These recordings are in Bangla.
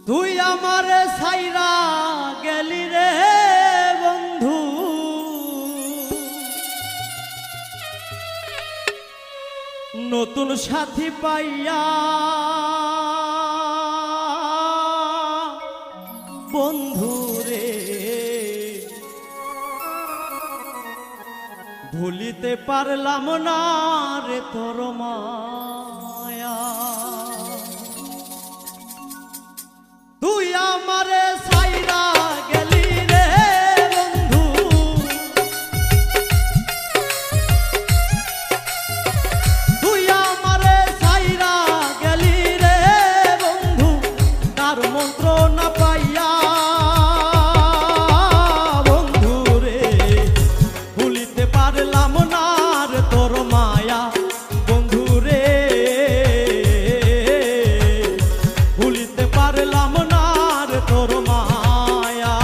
তুই আমারে ছাইরা গেলি রে বন্ধু, নতুন সাথী পাইয়া বন্ধু রে। ভুলিতে পারলাম না রে তোর মায়া। তুই আমারে ছাইরা গেলি রে বন্ধু, তুই আমারে ছাইরা গেলি রে বন্ধু, তার মন্ত্র না পাইয়া বন্ধু রে। ভুলিতে পারলাম না রে তোর মায়া বন্ধু রে, ভুলিতে পারলাম না রে তোর মায়া।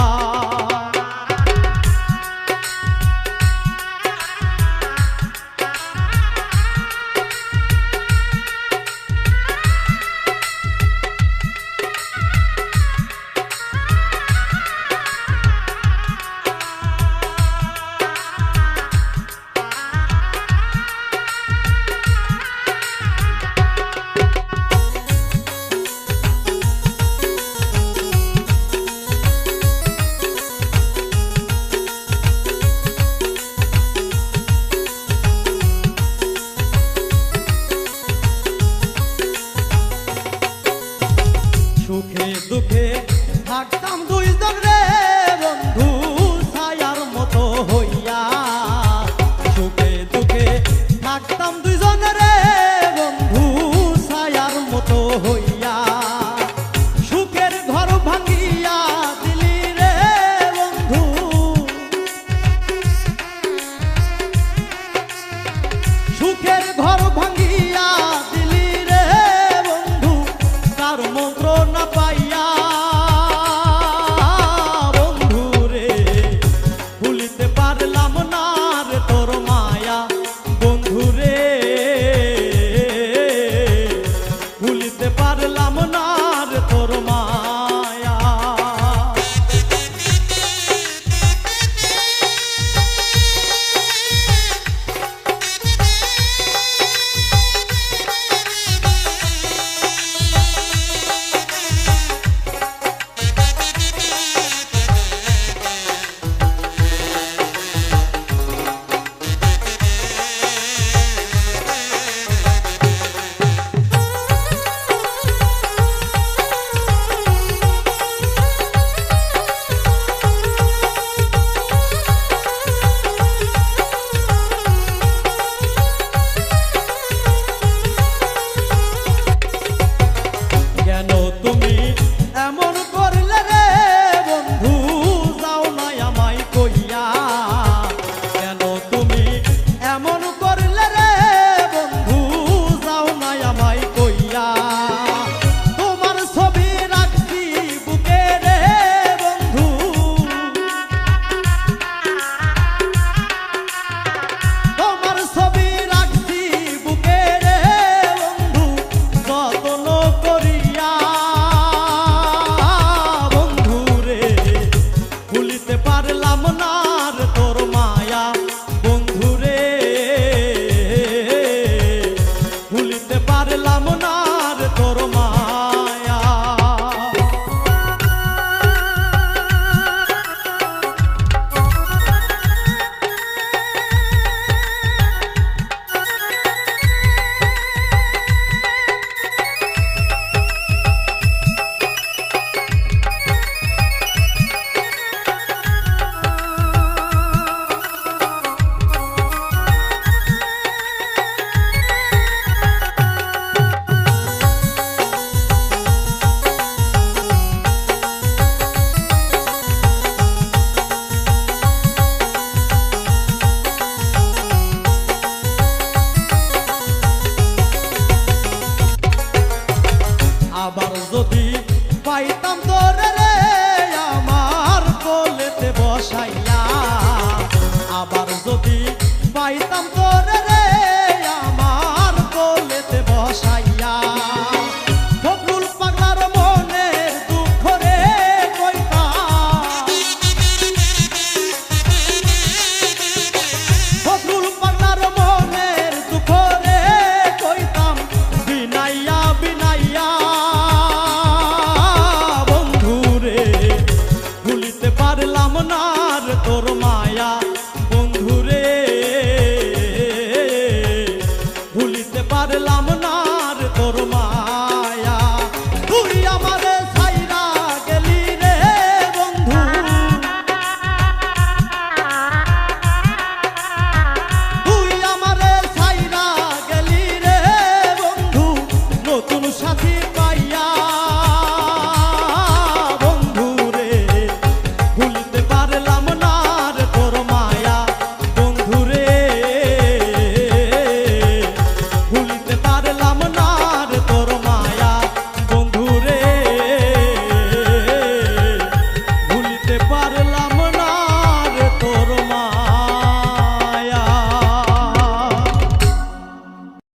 সুখে দুঃখে থাকতাম দুইজন রে বন্ধু, ছায়ার মতো হইয়া। সুখে দুঃখে থাকতাম দুইজন রে বন্ধু, ছায়ার মতো হইয়া। সুখের ঘর ভাঙিয়া দিলি রে বন্ধু, সুখের ঘর ভাঙিয়া দিলি রে বন্ধু, তার মন্ত্র না পাইয়া বন্ধু রে। ভুলিতে পারলাম না রে তোর মায়া বন্ধু রে, ভুলিতে পারলাম না রে তোর মায়া। কেন তুমি এমন করলে রে বন্ধু, যাও না আমায় কইয়া। কেন তুমি এমন করলে রে বন্ধু, যাও না আমায় কইয়া। তোমার ছবি রাখছি বুকে রে বন্ধু, তোমার ছবি রাখছি বুকে রে বন্ধু, যত্ন করিয়া বন্ধু রে। ভুলিতে পারলাম না রে তোর মায়া বন্ধু রে, ভুলিতে পারলাম না রে তোর মায়া। আবার যদি পাইতাম তোরে রে আমার কোলেতে বসাইয়া, আবার যদি পাইতাম